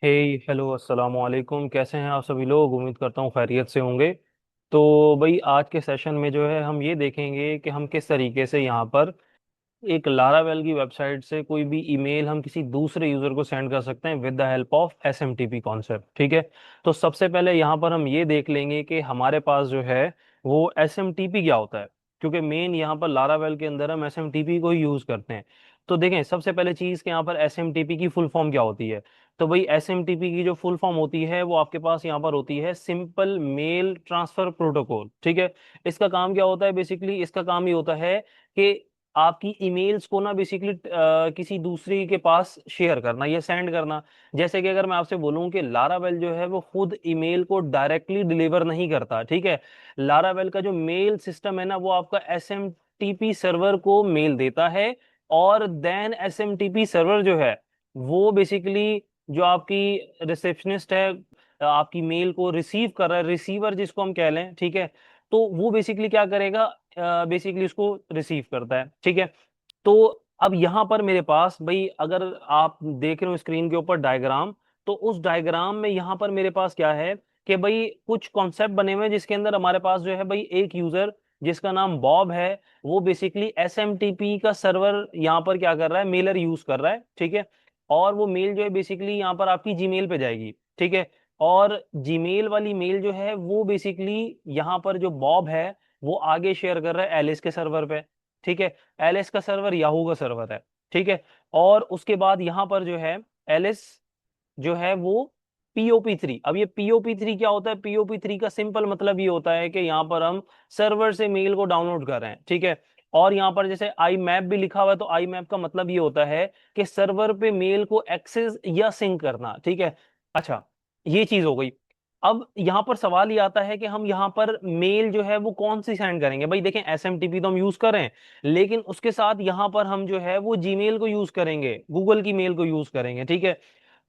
हे hello अस्सलाम वालेकुम। कैसे हैं आप सभी लोग? उम्मीद करता हूँ खैरियत से होंगे। तो भाई आज के सेशन में जो है हम ये देखेंगे कि हम किस तरीके से यहाँ पर एक लारावेल की वेबसाइट से कोई भी ईमेल हम किसी दूसरे यूजर को सेंड कर सकते हैं with the help of SMTP concept. ठीक है। तो सबसे पहले यहाँ पर हम ये देख लेंगे कि हमारे पास जो है वो एसएमटीपी क्या होता है, क्योंकि मेन यहाँ पर लारावेल के अंदर हम एसएमटीपी को ही यूज करते हैं। तो देखें सबसे पहले चीज कि यहाँ पर एसएमटीपी की फुल फॉर्म क्या होती है। तो भाई एसएमटीपी की जो फुल फॉर्म होती है वो आपके पास यहाँ पर होती है सिंपल मेल ट्रांसफर प्रोटोकॉल। ठीक है। इसका काम क्या होता है? बेसिकली इसका काम ये होता है कि आपकी ईमेल्स को ना बेसिकली किसी दूसरे के पास शेयर करना या सेंड करना। जैसे कि अगर मैं आपसे बोलूं कि लारावेल जो है वो खुद ईमेल को डायरेक्टली डिलीवर नहीं करता। ठीक है। लारावेल का जो मेल सिस्टम है ना वो आपका एसएमटीपी सर्वर को मेल देता है, और देन एसएमटीपी सर्वर जो है वो बेसिकली जो आपकी रिसेप्शनिस्ट है आपकी मेल को रिसीव कर रहा है, रिसीवर जिसको हम कह लें। ठीक है। तो वो बेसिकली क्या करेगा? बेसिकली उसको रिसीव करता है। ठीक है। तो अब यहां पर मेरे पास भाई अगर आप देख रहे हो स्क्रीन के ऊपर डायग्राम, तो उस डायग्राम में यहां पर मेरे पास क्या है कि भाई कुछ कॉन्सेप्ट बने हुए हैं जिसके अंदर हमारे पास जो है भाई एक यूजर जिसका नाम बॉब है वो बेसिकली एसएमटीपी का सर्वर यहाँ पर क्या कर रहा है, मेलर यूज कर रहा है। ठीक है। और वो मेल जो है बेसिकली यहाँ पर आपकी जीमेल पे जाएगी। ठीक है। और जीमेल वाली मेल जो है वो बेसिकली यहाँ पर जो बॉब है वो आगे शेयर कर रहा है एलिस के सर्वर पे। ठीक है। एलिस का सर्वर याहू का सर्वर है। ठीक है। और उसके बाद यहां पर जो है एलिस जो है वो पीओपी 3। अब ये पीओपी 3 क्या होता है? पीओपी 3 का सिंपल मतलब ये होता है कि यहाँ पर हम सर्वर से मेल को डाउनलोड कर रहे हैं। ठीक है। और यहाँ पर जैसे आई मैप भी लिखा हुआ है, तो आई मैप का मतलब ये होता है कि सर्वर पे मेल को एक्सेस या सिंक करना। ठीक है। अच्छा, ये चीज हो गई। अब यहाँ पर सवाल ये आता है कि हम यहाँ पर मेल जो है वो कौन सी सेंड करेंगे। भाई देखें एसएमटीपी तो हम यूज कर रहे हैं, लेकिन उसके साथ यहाँ पर हम जो है वो जीमेल को यूज करेंगे, गूगल की मेल को यूज करेंगे। ठीक है।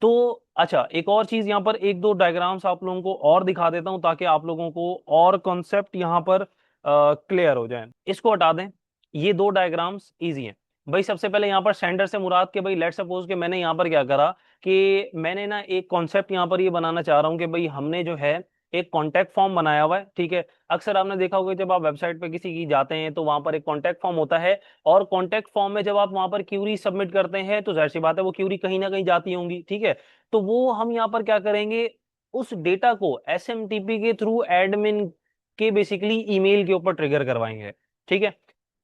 तो अच्छा, एक और चीज यहाँ पर एक दो डायग्राम्स आप लोगों को और दिखा देता हूं ताकि आप लोगों को और कॉन्सेप्ट यहाँ पर क्लियर हो जाए। इसको हटा दें, ये दो डायग्राम्स इजी हैं। भाई सबसे पहले यहाँ पर सेंडर से मुराद के भाई लेट सपोज के मैंने यहाँ पर क्या करा कि मैंने ना एक कॉन्सेप्ट यहाँ पर ये बनाना चाह रहा हूँ कि भाई हमने जो है एक कॉन्टेक्ट फॉर्म बनाया हुआ है। ठीक है। अक्सर आपने देखा होगा जब आप वेबसाइट पे किसी की जाते हैं तो वहां पर एक कॉन्टेक्ट फॉर्म होता है, और कॉन्टेक्ट फॉर्म में जब आप वहां पर क्यूरी सबमिट करते हैं तो जाहिर सी बात है वो क्यूरी कहीं ना कहीं जाती होंगी। ठीक है। तो वो हम यहाँ पर क्या करेंगे, उस डेटा को एसएमटीपी के थ्रू एडमिन के बेसिकली ईमेल के ऊपर ट्रिगर करवाएंगे। ठीक है।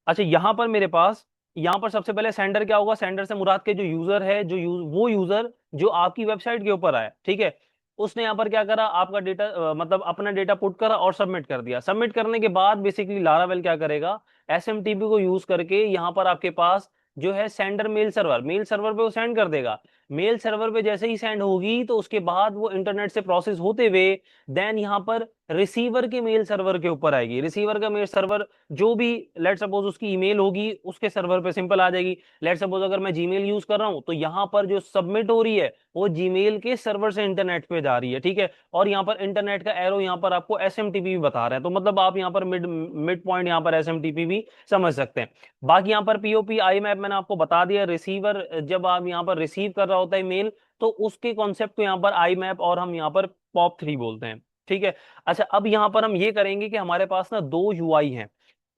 अच्छा, यहां पर मेरे पास यहां पर सबसे पहले सेंडर क्या होगा? सेंडर से मुराद के जो यूजर है, वो यूजर जो आपकी वेबसाइट के ऊपर आया। ठीक है। उसने यहाँ पर क्या करा, आपका डेटा मतलब अपना डेटा पुट करा और सबमिट कर दिया। सबमिट करने के बाद बेसिकली लारावेल क्या करेगा, एसएमटीपी को यूज करके यहाँ पर आपके पास जो है सेंडर मेल सर्वर पे वो सेंड कर देगा। मेल सर्वर पे जैसे ही सेंड होगी तो उसके बाद वो इंटरनेट से प्रोसेस होते हुए देन यहाँ पर रिसीवर के मेल सर्वर के ऊपर आएगी। रिसीवर का मेल सर्वर जो भी लेट सपोज उसकी ईमेल होगी उसके सर्वर पे सिंपल आ जाएगी। लेट सपोज अगर मैं जीमेल यूज कर रहा हूं तो यहाँ पर जो सबमिट हो रही है वो जीमेल के सर्वर से इंटरनेट पे जा रही है। ठीक है। और यहाँ पर इंटरनेट का एरो यहाँ पर आपको एसएमटीपी भी बता रहा है, तो मतलब आप यहाँ पर मिड मिड पॉइंट यहाँ पर एसएमटीपी भी समझ सकते हैं। बाकी यहाँ पर पीओपी आई मैप मैंने आपको बता दिया। रिसीवर जब आप यहाँ पर रिसीव कर रहा होता है मेल तो उसके कॉन्सेप्ट को यहाँ पर आई मैप और हम यहाँ पर पॉप 3 बोलते हैं। ठीक है। अच्छा, अब यहाँ पर हम ये करेंगे कि हमारे पास ना दो यूआई हैं।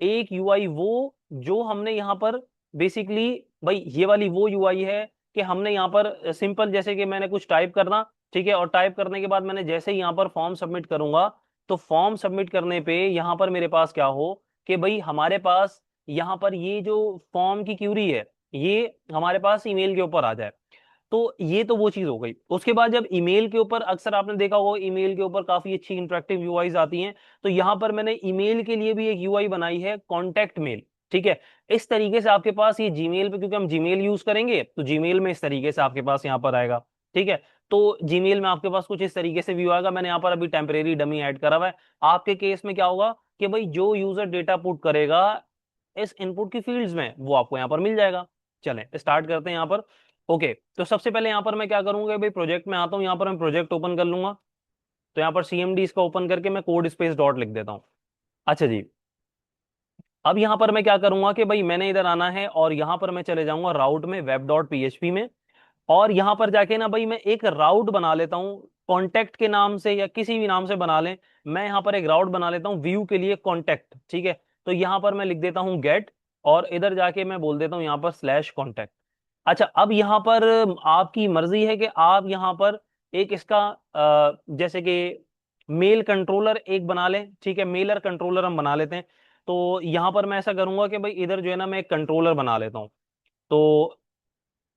एक यूआई वो जो हमने यहाँ पर बेसिकली भाई ये वाली वो यूआई है कि हमने यहाँ पर सिंपल जैसे कि मैंने कुछ टाइप करना। ठीक है। और टाइप करने के बाद मैंने जैसे ही यहाँ पर फॉर्म सबमिट करूंगा तो फॉर्म सबमिट करने पे यहाँ पर मेरे पास क्या हो कि भाई हमारे पास यहाँ पर ये जो फॉर्म की क्यूरी है ये हमारे पास ईमेल के ऊपर आ जाए। तो ये तो वो चीज हो गई। उसके बाद जब ईमेल के ऊपर अक्सर आपने देखा होगा ईमेल के ऊपर काफी अच्छी इंटरेक्टिव यूआईज आती हैं, तो यहां पर मैंने ईमेल के लिए भी एक यूआई बनाई है, कॉन्टैक्ट मेल। ठीक है। इस तरीके से आपके पास ये जीमेल पे, क्योंकि हम जीमेल यूज करेंगे तो जीमेल में इस तरीके से आपके पास यहाँ पर आएगा। ठीक है। तो जीमेल में आपके पास कुछ इस तरीके से व्यू आएगा। मैंने यहाँ पर अभी टेम्परेरी डमी ऐड करा हुआ है। आपके केस में क्या होगा कि भाई जो यूजर डेटा पुट करेगा इस इनपुट की फील्ड्स में वो आपको यहाँ पर मिल जाएगा। चलें स्टार्ट करते हैं यहाँ पर। ओके, तो सबसे पहले यहाँ पर मैं क्या करूंगा भाई, प्रोजेक्ट में आता हूँ। यहाँ पर मैं प्रोजेक्ट ओपन कर लूंगा। तो यहाँ पर सीएमडी इसका ओपन करके मैं कोड स्पेस डॉट लिख देता हूँ। अच्छा जी, अब यहाँ पर मैं क्या करूंगा कि भाई मैंने इधर आना है और यहाँ पर मैं चले जाऊंगा राउट में वेब डॉट पीएचपी में। और यहां पर जाके ना भाई मैं एक राउट बना लेता हूँ कॉन्टेक्ट के नाम से, या किसी भी नाम से बना लें। मैं यहाँ पर एक राउट बना लेता हूँ व्यू के लिए कॉन्टेक्ट, ठीक है। तो यहाँ पर मैं लिख देता हूँ गेट, और इधर जाके मैं बोल देता हूँ यहाँ पर स्लैश कॉन्टेक्ट। अच्छा, अब यहाँ पर आपकी मर्जी है कि आप यहाँ पर एक इसका जैसे कि मेल कंट्रोलर एक बना लें, ठीक है। मेलर कंट्रोलर हम बना लेते हैं। तो यहाँ पर मैं ऐसा करूंगा कि भाई इधर जो है ना मैं एक कंट्रोलर बना लेता हूँ। तो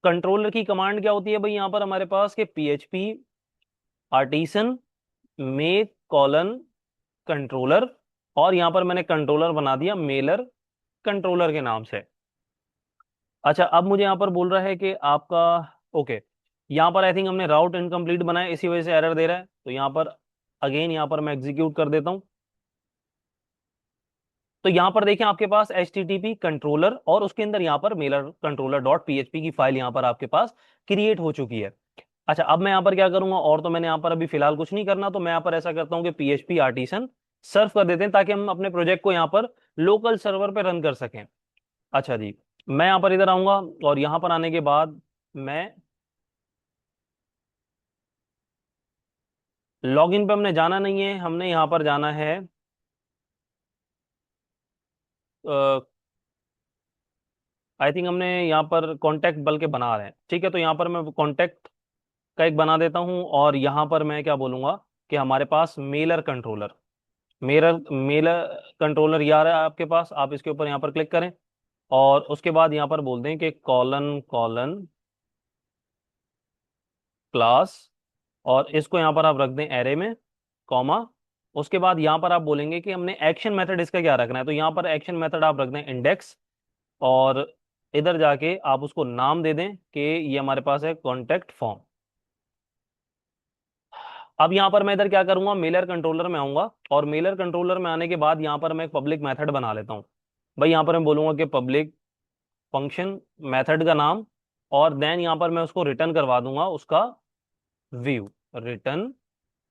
कंट्रोलर की कमांड क्या होती है भाई यहाँ पर हमारे पास, कि PHP artisan make colon controller, और यहाँ पर मैंने कंट्रोलर बना दिया मेलर कंट्रोलर के नाम से। अच्छा, अब मुझे यहाँ पर बोल रहा है कि आपका, ओके, यहाँ पर आई थिंक हमने राउट इनकम्प्लीट बनाया, इसी वजह से एरर दे रहा है। तो यहाँ पर अगेन यहाँ पर मैं एग्जीक्यूट कर देता हूँ। तो यहाँ पर देखें आपके पास HTTP कंट्रोलर, और उसके अंदर यहाँ पर मेलर कंट्रोलर डॉट PHP की फाइल यहाँ पर आपके पास क्रिएट हो चुकी है। अच्छा, अब मैं यहाँ पर क्या करूंगा, और तो मैंने यहाँ पर अभी फिलहाल कुछ नहीं करना, तो मैं यहाँ पर ऐसा करता हूँ कि PHP आर्टिसन सर्व कर देते हैं, ताकि हम अपने प्रोजेक्ट को यहाँ पर लोकल सर्वर पे रन कर सकें। अच्छा जी, मैं यहाँ पर इधर आऊंगा, और यहाँ पर आने के बाद मैं लॉगिन पे हमने जाना नहीं है, हमने यहाँ पर जाना है आई थिंक हमने यहाँ पर कॉन्टैक्ट बल्कि बना रहे हैं, ठीक है। तो यहाँ पर मैं कॉन्टैक्ट का एक बना देता हूँ, और यहाँ पर मैं क्या बोलूंगा कि हमारे पास mailer controller, mailer mailer controller ये आ रहा है आपके पास, आप इसके ऊपर यहाँ पर क्लिक करें, और उसके बाद यहाँ पर बोल दें कि कॉलन कॉलन क्लास, और इसको यहाँ पर आप रख दें एरे में, कॉमा। उसके बाद यहाँ पर आप बोलेंगे कि हमने एक्शन मेथड इसका क्या रखना है, तो यहाँ पर एक्शन मेथड आप रख दें इंडेक्स, और इधर जाके आप उसको नाम दे दें कि ये हमारे पास है कॉन्टेक्ट फॉर्म। अब यहाँ पर मैं इधर क्या करूंगा, मेलर कंट्रोलर में आऊंगा, और मेलर कंट्रोलर में आने के बाद यहाँ पर मैं एक पब्लिक मेथड बना लेता हूँ। भाई यहाँ पर मैं बोलूंगा कि पब्लिक फंक्शन मेथड का नाम, और देन यहाँ पर मैं उसको रिटर्न करवा दूंगा उसका व्यू, रिटर्न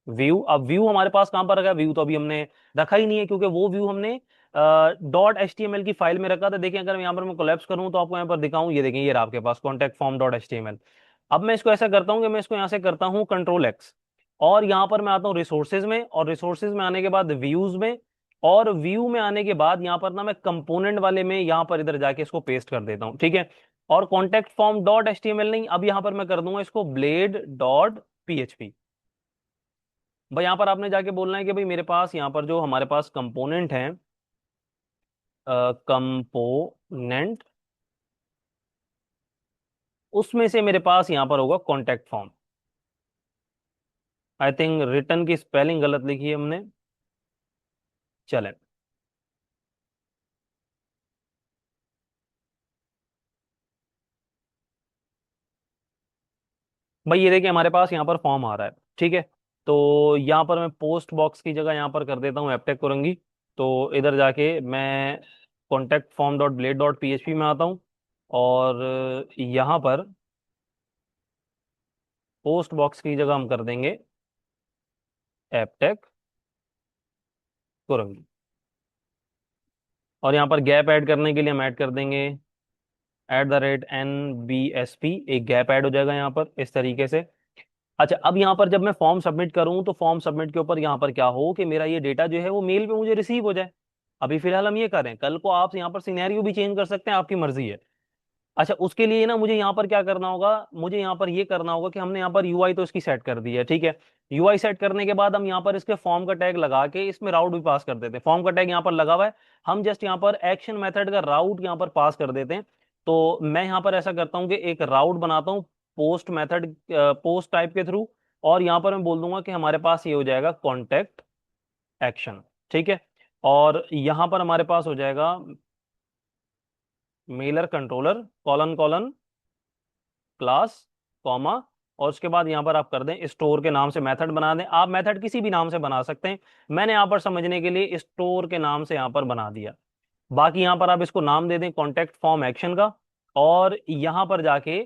व्यू। अब व्यू हमारे पास कहां पर रखा है, व्यू तो अभी हमने रखा ही नहीं है, क्योंकि वो व्यू हमने .html की फाइल में रखा था। देखिए अगर यहाँ पर मैं कोलैप्स करूँ तो आपको यहाँ पर दिखाऊं, ये देखें ये रहा आपके पास कॉन्टैक्ट फॉर्म .html। अब मैं इसको ऐसा करता हूँ कि मैं इसको यहाँ से करता हूँ Ctrl+X, और यहाँ पर मैं आता हूँ रिसोर्सेज में, और रिसोर्सेज में आने के बाद व्यूज में, और व्यू में आने के बाद यहाँ पर ना मैं कंपोनेंट वाले में यहाँ पर इधर जाके इसको पेस्ट कर देता हूँ, ठीक है। और कॉन्टैक्ट फॉर्म .html नहीं, अब यहाँ पर मैं कर दूंगा इसको blade.php। भाई यहाँ पर आपने जाके बोलना है कि भाई मेरे पास यहाँ पर जो हमारे पास कंपोनेंट है, कंपोनेंट, उसमें से मेरे पास यहाँ पर होगा contact form. I think return की स्पेलिंग गलत लिखी है हमने, चलें। भाई ये देखिए हमारे पास यहाँ पर फॉर्म आ रहा है, ठीक है। तो यहाँ पर मैं पोस्ट बॉक्स की जगह यहाँ पर कर देता हूँ एपटेक कुरंगी। तो इधर जाके मैं contact form dot blade dot PHP में आता हूँ, और यहाँ पर पोस्ट बॉक्स की जगह हम कर देंगे एपटेक कुरंगी, और यहाँ पर गैप ऐड करने के लिए हम ऐड कर देंगे @NBSP, एक गैप ऐड हो जाएगा यहाँ पर इस तरीके से। अच्छा, अब यहाँ पर जब मैं फॉर्म सबमिट करूँ, तो फॉर्म सबमिट के ऊपर यहाँ पर क्या हो कि मेरा ये डेटा जो है वो मेल पे मुझे रिसीव हो जाए। अभी फिलहाल हम ये करें, कल को आप यहाँ पर सिनेरियो भी चेंज कर सकते हैं, आपकी मर्जी है। अच्छा, उसके लिए ना मुझे यहाँ पर क्या करना होगा, मुझे यहाँ पर ये करना होगा कि हमने यहाँ पर UI तो इसकी सेट कर दी है, ठीक है। UI सेट करने के बाद हम यहाँ पर इसके फॉर्म का टैग लगा के इसमें राउट भी पास कर देते हैं। फॉर्म का टैग यहाँ पर लगा हुआ है, हम जस्ट यहाँ पर एक्शन मेथड का राउट यहाँ पर पास कर देते हैं। तो मैं यहाँ पर ऐसा करता हूँ कि एक राउट बनाता हूँ पोस्ट मेथड, पोस्ट टाइप के थ्रू, और यहाँ पर मैं बोल दूंगा कि हमारे पास ये हो जाएगा कॉन्टेक्ट एक्शन, ठीक है। और यहाँ पर हमारे पास हो जाएगा Mailer controller colon colon class, comma, और उसके बाद यहाँ पर आप कर दें स्टोर के नाम से मेथड बना दें। आप मेथड किसी भी नाम से बना सकते हैं, मैंने यहाँ पर समझने के लिए स्टोर के नाम से यहाँ पर बना दिया। बाकी यहाँ पर आप इसको नाम दे दें कॉन्टेक्ट फॉर्म एक्शन का, और यहाँ पर जाके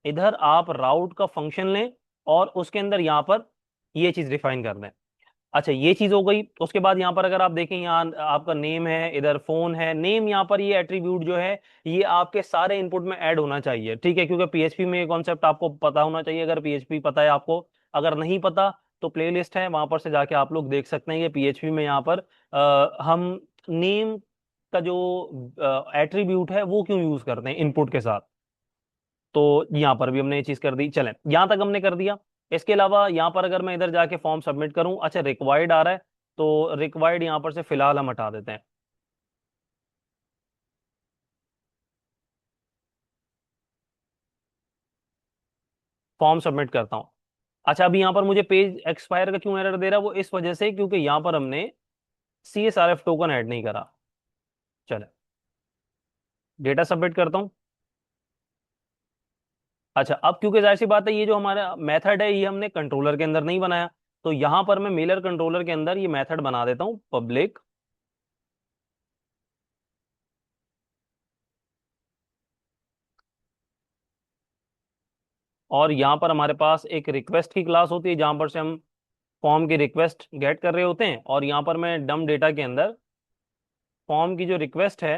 इधर आप राउट का फंक्शन लें, और उसके अंदर यहाँ पर ये चीज डिफाइन कर दें। अच्छा ये चीज हो गई। उसके बाद यहाँ पर अगर आप देखें, यहाँ आपका नेम है, इधर फोन है। नेम यहाँ पर ये एट्रीब्यूट जो है ये आपके सारे इनपुट में ऐड होना चाहिए, ठीक है, क्योंकि पीएचपी में ये कॉन्सेप्ट आपको पता होना चाहिए। अगर पीएचपी पता है आपको, अगर नहीं पता तो प्लेलिस्ट है, वहां पर से जाके आप लोग देख सकते हैं कि पीएचपी में यहाँ पर हम नेम का जो एट्रीब्यूट है वो क्यों यूज करते हैं इनपुट के साथ। तो यहाँ पर भी हमने ये चीज कर दी। चलें, यहाँ तक हमने कर दिया। इसके अलावा यहाँ पर अगर मैं इधर जाके फॉर्म सबमिट करूं, अच्छा रिक्वायर्ड आ रहा है, तो रिक्वायर्ड यहाँ पर से फिलहाल हम हटा देते हैं। फॉर्म सबमिट करता हूँ। अच्छा अभी यहाँ पर मुझे पेज एक्सपायर का क्यों एरर दे रहा है, वो इस वजह से क्योंकि यहाँ पर हमने CSRF टोकन ऐड नहीं करा। चले, डेटा सबमिट करता हूँ। अच्छा अब क्योंकि जाहिर सी बात है ये जो हमारा मेथड है ये हमने कंट्रोलर के अंदर नहीं बनाया, तो यहाँ पर मैं मेलर कंट्रोलर के अंदर ये मेथड बना देता हूँ पब्लिक। और यहाँ पर हमारे पास एक रिक्वेस्ट की क्लास होती है जहां पर से हम फॉर्म की रिक्वेस्ट गेट कर रहे होते हैं, और यहाँ पर मैं डम डेटा के अंदर फॉर्म की जो रिक्वेस्ट है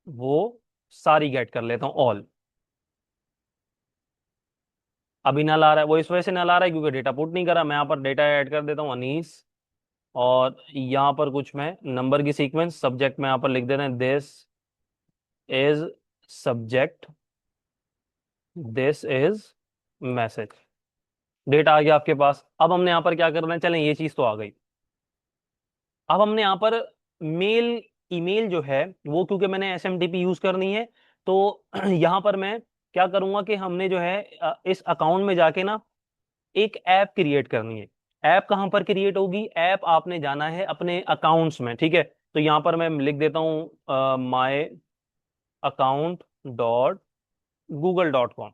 वो सारी गेट कर लेता हूँ, ऑल। अभी नल आ रहा है, वो इस वजह से नल आ रहा है क्योंकि डेटा पुट नहीं करा। मैं यहाँ पर डेटा ऐड कर देता हूँ अनीस, और यहाँ पर कुछ मैं नंबर की सीक्वेंस, सब्जेक्ट में यहाँ पर लिख देना है this is subject, this is message. Data आ गया आपके पास। अब हमने यहाँ पर क्या करना है, चलें ये चीज तो आ गई। अब हमने यहाँ पर मेल, ईमेल जो है वो, क्योंकि मैंने SMTP यूज करनी है, तो यहाँ पर मैं क्या करूंगा कि हमने जो है इस अकाउंट में जाके ना एक ऐप क्रिएट करनी है। ऐप कहाँ पर क्रिएट होगी, ऐप आपने जाना है अपने अकाउंट्स में, ठीक है। तो यहाँ पर मैं लिख देता हूँ माई account.google.com।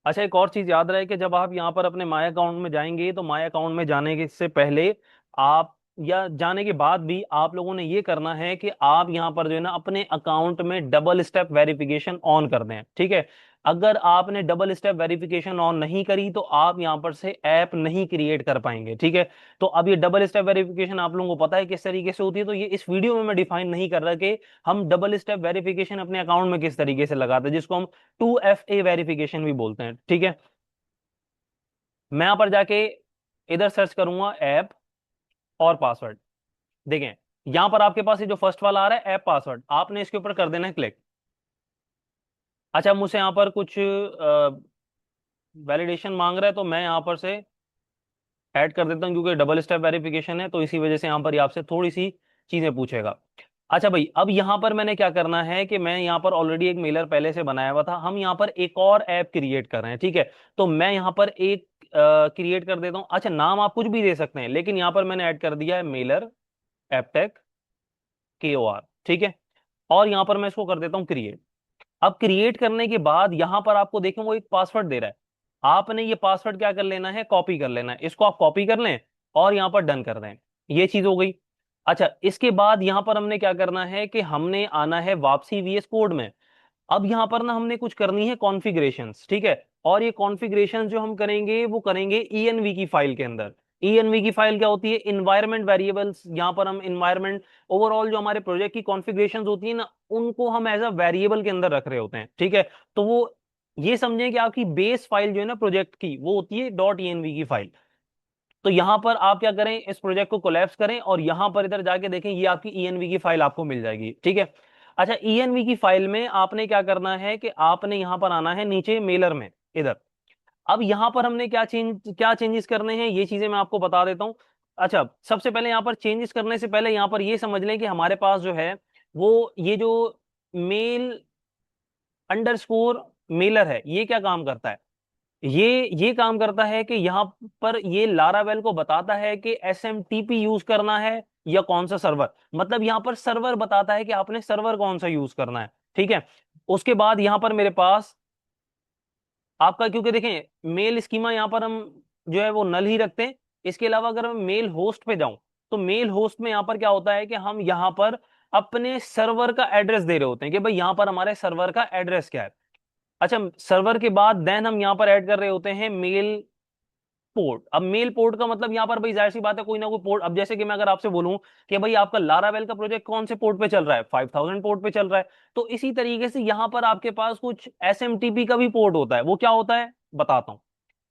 अच्छा एक और चीज याद रहे कि जब आप यहाँ पर अपने माय अकाउंट में जाएंगे, तो माय अकाउंट में जाने के से पहले आप, या जाने के बाद भी, आप लोगों ने ये करना है कि आप यहाँ पर जो है ना अपने अकाउंट में डबल स्टेप वेरिफिकेशन ऑन कर दें, ठीक है। अगर आपने डबल स्टेप वेरिफिकेशन ऑन नहीं करी तो आप यहाँ पर से ऐप नहीं क्रिएट कर पाएंगे, ठीक है। तो अब ये डबल स्टेप वेरिफिकेशन आप लोगों को पता है किस तरीके से होती है, तो ये इस वीडियो में मैं डिफाइन नहीं कर रहा कि हम डबल स्टेप वेरिफिकेशन अपने अकाउंट में किस तरीके से लगाते हैं, जिसको हम 2FA वेरिफिकेशन भी बोलते हैं, ठीक है। मैं यहां पर जाके इधर सर्च करूंगा ऐप और पासवर्ड। देखें यहां पर आपके पास ये जो फर्स्ट वाला आ रहा है ऐप पासवर्ड, आपने इसके ऊपर कर देना है क्लिक। अच्छा मुझसे यहाँ पर कुछ वैलिडेशन मांग रहा है, तो मैं यहाँ पर से ऐड कर देता हूँ, क्योंकि डबल स्टेप वेरिफिकेशन है तो इसी वजह से यहाँ पर ये आपसे थोड़ी सी चीजें पूछेगा। अच्छा भाई अब यहाँ पर मैंने क्या करना है कि मैं यहाँ पर ऑलरेडी एक मेलर पहले से बनाया हुआ था, हम यहाँ पर एक और ऐप क्रिएट कर रहे हैं, ठीक है। तो मैं यहाँ पर एक क्रिएट कर देता हूँ। अच्छा नाम आप कुछ भी दे सकते हैं, लेकिन यहाँ पर मैंने ऐड कर दिया है मेलर एपटेक KOR, ठीक है। और यहाँ पर मैं इसको कर देता हूँ क्रिएट। अब क्रिएट करने के बाद यहाँ पर आपको देखें वो एक पासवर्ड दे रहा है, आपने ये पासवर्ड क्या कर लेना है, कॉपी कर लेना है। इसको आप कॉपी कर लें और यहाँ पर डन कर दें। ये चीज हो गई। अच्छा इसके बाद यहाँ पर हमने क्या करना है कि हमने आना है वापसी VS कोड में। अब यहाँ पर ना हमने कुछ करनी है कॉन्फ़िगरेशंस, ठीक है। और ये कॉन्फ़िगरेशन जो हम करेंगे वो करेंगे ENV की फाइल के अंदर। ENV की फाइल क्या होती है, इन्वायरमेंट वेरिएबल्स। यहाँ पर हम इन्वायरमेंट, ओवरऑल जो हमारे प्रोजेक्ट की कॉन्फ़िगरेशंस होती है ना, उनको हम एज अ वेरिएबल के अंदर रख रहे होते हैं, ठीक है। तो वो ये समझें कि आपकी बेस फाइल जो है ना प्रोजेक्ट की, वो होती है .env की फाइल। तो यहां पर आप क्या करें, इस प्रोजेक्ट को कोलैप्स करें और यहां पर इधर जाके देखें, ये आपकी ENV की फाइल आपको मिल जाएगी, ठीक है। अच्छा ENV की फाइल में आपने क्या करना है कि आपने यहां पर आना है नीचे मेलर में इधर। अब यहां पर हमने क्या चेंजेस करने हैं ये चीजें मैं आपको बता देता हूं। अच्छा सबसे पहले यहां पर चेंजेस करने से पहले यहां पर ये समझ लें कि हमारे पास जो है वो ये जो मेल अंडरस्कोर मेलर है, ये क्या काम करता है, ये काम करता है कि यहाँ पर ये लारावेल को बताता है कि SMTP यूज करना है या कौन सा सर्वर। मतलब यहाँ पर सर्वर बताता है कि आपने सर्वर कौन सा यूज करना है, ठीक है। उसके बाद यहाँ पर मेरे पास आपका, क्योंकि देखें मेल स्कीमा यहाँ पर हम जो है वो नल ही रखते हैं। इसके अलावा अगर मैं मेल होस्ट पे जाऊं, तो मेल होस्ट में यहाँ पर क्या होता है कि हम यहाँ पर अपने सर्वर का एड्रेस दे रहे होते हैं कि भाई यहाँ पर हमारे सर्वर का एड्रेस क्या है। अच्छा, सर्वर के बाद देन हम यहाँ पर ऐड कर रहे होते हैं मेल पोर्ट। अब मेल पोर्ट का मतलब यहाँ पर भाई जाहिर सी बात है कोई ना कोई पोर्ट। अब जैसे कि मैं अगर आपसे बोलूं कि भाई आपका लारावेल का प्रोजेक्ट कौन से पोर्ट पे चल रहा है, 5000 पोर्ट पे चल रहा है, तो इसी तरीके से यहाँ पर आपके पास कुछ एसएमटीपी का भी पोर्ट होता है। वो क्या होता है बताता हूँ।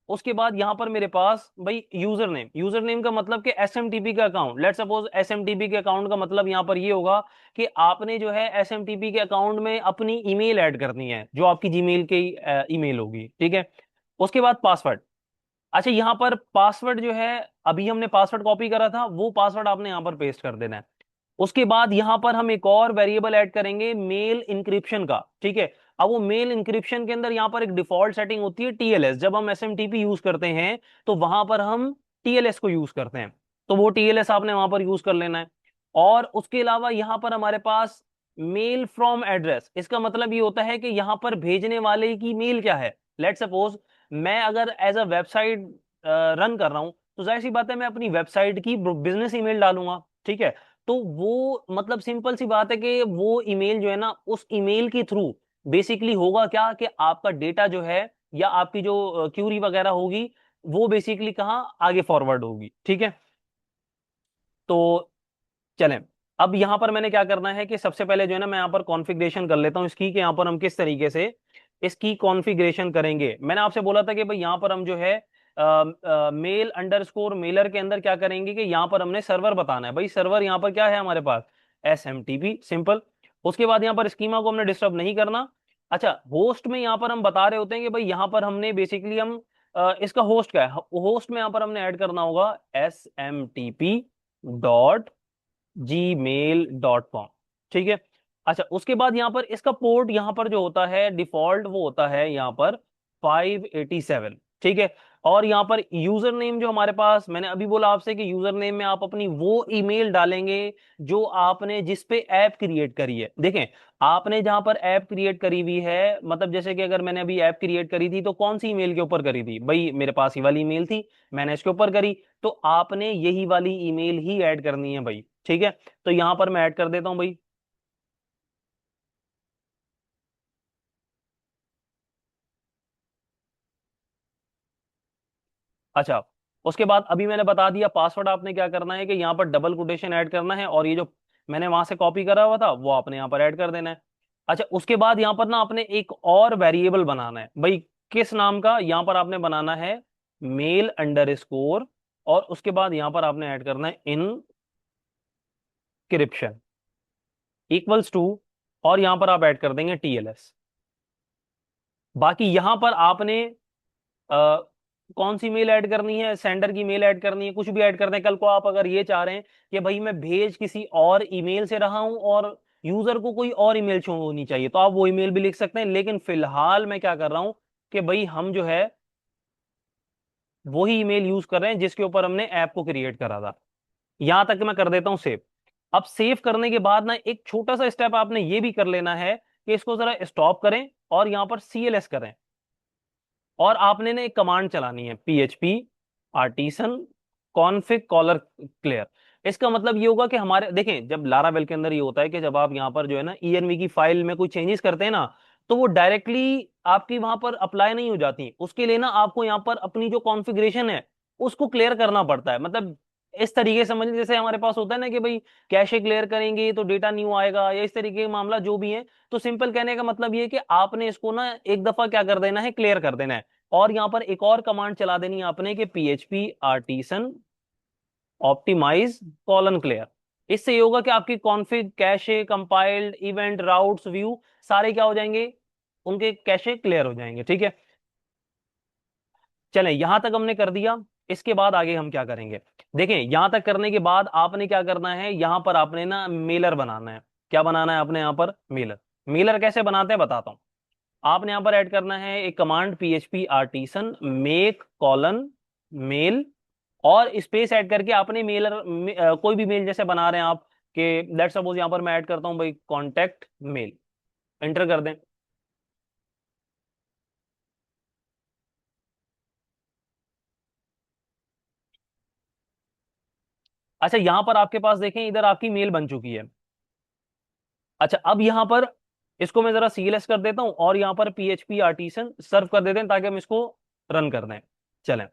उसके बाद यहाँ पर मेरे पास भाई यूजर नेम, यूजर नेम का मतलब कि एसएमटीपी का अकाउंट। लेट सपोज एसएमटीपी के अकाउंट का मतलब यहाँ पर ये होगा कि आपने जो है एसएमटीपी के अकाउंट में अपनी ईमेल ऐड करनी है, जो आपकी जीमेल की ईमेल होगी, ठीक है। उसके बाद पासवर्ड। अच्छा, यहाँ पर पासवर्ड जो है, अभी हमने पासवर्ड कॉपी करा था, वो पासवर्ड आपने यहाँ पर पेस्ट कर देना है। उसके बाद यहाँ पर हम एक और वेरिएबल ऐड करेंगे मेल इंक्रिप्शन का, ठीक है। अब वो मेल इंक्रिप्शन के अंदर यहाँ पर एक डिफॉल्ट सेटिंग होती है टीएलएस। जब हम एसएमटीपी यूज करते हैं तो वहां पर हम टीएलएस को यूज करते हैं, तो वो टीएलएस आपने वहां पर यूज कर लेना है। और उसके अलावा यहाँ पर हमारे पास मेल फ्रॉम एड्रेस, इसका मतलब ये होता है कि यहाँ पर भेजने वाले की मेल क्या है। लेट सपोज मैं अगर एज अ वेबसाइट रन कर रहा हूं, तो जाहिर सी बात है मैं अपनी वेबसाइट की बिजनेस ईमेल डालूंगा, ठीक है। तो वो मतलब सिंपल सी बात है कि वो ईमेल जो है ना, उस ईमेल के थ्रू बेसिकली होगा क्या कि आपका डेटा जो है या आपकी जो क्यूरी वगैरह होगी, वो बेसिकली कहाँ आगे फॉरवर्ड होगी, ठीक है। तो चलें, अब यहां पर मैंने क्या करना है कि सबसे पहले जो है ना मैं यहाँ पर कॉन्फ़िगरेशन कर लेता हूँ इसकी, कि यहाँ पर हम किस तरीके से इसकी कॉन्फ़िगरेशन करेंगे। मैंने आपसे बोला था कि भाई यहाँ पर हम जो है मेल अंडरस्कोर मेलर के अंदर क्या करेंगे कि यहाँ पर हमने सर्वर बताना है। भाई सर्वर यहाँ पर क्या है हमारे पास, एसएमटीपी, सिंपल। उसके बाद यहाँ पर स्कीमा को हमने डिस्टर्ब नहीं करना। अच्छा, होस्ट में यहाँ पर हम बता रहे होते हैं कि भाई यहाँ पर हमने बेसिकली हम इसका होस्ट क्या है, होस्ट में यहाँ पर हमने ऐड करना होगा smtp.gmail.com, ठीक है। अच्छा, उसके बाद यहाँ पर इसका पोर्ट यहाँ पर जो होता है डिफॉल्ट, वो होता है यहाँ पर 587, ठीक है। और यहाँ पर यूजर नेम जो हमारे पास, मैंने अभी बोला आपसे कि यूजर नेम में आप अपनी वो ईमेल डालेंगे जो आपने जिस पे ऐप क्रिएट करी है। देखें, आपने जहां पर ऐप क्रिएट करी हुई है, मतलब जैसे कि अगर मैंने अभी ऐप क्रिएट करी थी तो कौन सी ईमेल के ऊपर करी थी, भाई मेरे पास ये वाली ईमेल थी, मैंने इसके ऊपर करी, तो आपने यही वाली ईमेल ही ऐड करनी है भाई, ठीक है। तो यहां पर मैं ऐड कर देता हूं भाई। अच्छा, उसके बाद अभी मैंने बता दिया पासवर्ड आपने क्या करना है कि यहाँ पर डबल कोटेशन ऐड करना है, और ये जो मैंने वहां से कॉपी करा हुआ था वो आपने यहाँ पर ऐड कर देना है। अच्छा, उसके बाद यहाँ पर ना आपने एक और वेरिएबल बनाना है भाई, किस नाम का, यहाँ पर आपने बनाना है मेल अंडर स्कोर, और उसके बाद यहाँ पर आपने ऐड करना है इनक्रिप्शन इक्वल्स टू, और यहाँ पर आप ऐड कर देंगे टीएलएस। बाकी यहाँ पर आपने अ, कौन सी मेल ऐड करनी है, सेंडर की मेल ऐड करनी है, कुछ भी ऐड कर दें। कल को आप अगर ये चाह रहे हैं कि भाई मैं भेज किसी और ईमेल से रहा हूं और यूजर को कोई और ईमेल शो होनी चाहिए, तो आप वो ईमेल भी लिख सकते हैं। लेकिन फिलहाल मैं क्या कर रहा हूं कि भाई हम जो है वही ईमेल यूज कर रहे हैं जिसके ऊपर हमने ऐप को क्रिएट करा था। यहां तक मैं कर देता हूं सेव। अब सेव करने के बाद ना एक छोटा सा स्टेप आपने ये भी कर लेना है कि इसको जरा स्टॉप करें और यहां पर सीएलएस करें, और आपने ना एक कमांड चलानी है, PHP artisan config colon clear. इसका मतलब ये होगा कि हमारे देखें, जब लारावेल के अंदर ये होता है कि जब आप यहाँ पर जो है ना env की फाइल में कोई चेंजेस करते हैं ना, तो वो डायरेक्टली आपकी वहां पर अप्लाई नहीं हो जाती। उसके लिए ना आपको यहाँ पर अपनी जो कॉन्फ़िगरेशन है उसको क्लियर करना पड़ता है। मतलब इस तरीके से समझ, जैसे हमारे पास होता है ना कि भाई कैशे क्लियर करेंगे तो डेटा न्यू आएगा, या इस तरीके का मामला जो भी है। तो सिंपल कहने का मतलब ये है कि आपने इसको ना एक दफा क्या कर देना है, क्लियर कर देना है। और यहां पर एक और कमांड चला देनी है आपने कि PHP artisan optimize colon clear. इससे ये होगा कि आपकी config, cache, compiled, event, routes, view सारे क्या हो जाएंगे, उनके कैशे क्लियर हो जाएंगे, ठीक है। चलें, यहां तक हमने कर दिया। इसके बाद आगे हम क्या करेंगे, देखें, यहां तक करने के बाद आपने क्या करना है, यहां पर आपने ना मेलर बनाना है। क्या बनाना है आपने यहाँ पर, मेलर। मेलर कैसे बनाते हैं बताता हूं। आपने यहाँ पर ऐड करना है एक command PHP artisan make colon mail, और स्पेस ऐड करके आपने मेलर कोई भी मेल जैसे बना रहे हैं आप, कि लेट्स सपोज यहाँ पर मैं ऐड करता हूँ भाई कॉन्टेक्ट मेल, एंटर कर दें। अच्छा, यहां पर आपके पास देखें, इधर आपकी मेल बन चुकी है। अच्छा, अब यहां पर इसको मैं जरा CLS कर देता हूं और यहाँ पर PHP आर्टिसन सर्व कर देते हैं ताकि हम इसको रन कर दें। चलें,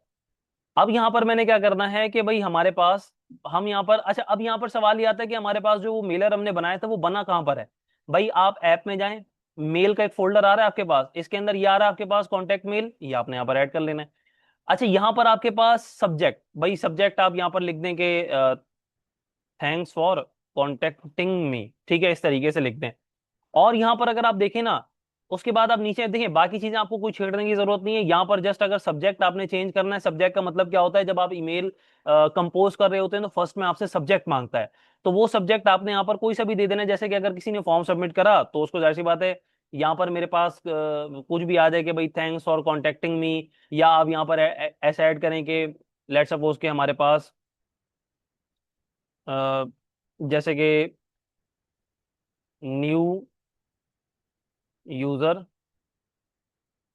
अब यहाँ पर मैंने क्या करना है कि भाई हमारे पास, हम यहाँ पर, अच्छा अब यहाँ पर सवाल ये आता है कि हमारे पास जो वो मेलर हमने बनाया था वो बना कहाँ पर है। भाई आप ऐप में जाएं, मेल का एक फोल्डर आ रहा है आपके पास, इसके अंदर ये आ रहा है आपके पास कॉन्टेक्ट मेल, ये आपने यहाँ पर ऐड कर लेना है। अच्छा यहाँ पर आपके पास सब्जेक्ट, भाई सब्जेक्ट आप यहाँ पर लिख दें कि थैंक्स फॉर कॉन्टेक्टिंग मी, ठीक है, इस तरीके से लिख दें। और यहाँ पर अगर आप देखें ना, उसके बाद आप नीचे देखें, बाकी चीजें आपको कोई छेड़ने की जरूरत नहीं है। यहाँ पर जस्ट अगर सब्जेक्ट आपने चेंज करना है, सब्जेक्ट का मतलब क्या होता है, जब आप ईमेल कंपोज कर रहे होते हैं तो फर्स्ट में आपसे सब्जेक्ट मांगता है, तो वो सब्जेक्ट आपने यहाँ पर कोई सा भी दे देना है। जैसे कि अगर किसी ने फॉर्म सबमिट करा तो उसको जाहिर सी बात है यहाँ पर मेरे पास कुछ भी आ जाए कि भाई थैंक्स फॉर कॉन्टेक्टिंग मी, या आप यहाँ पर ऐसा ऐड करें कि लेट्स सपोज के हमारे पास अ, जैसे कि न्यू यूजर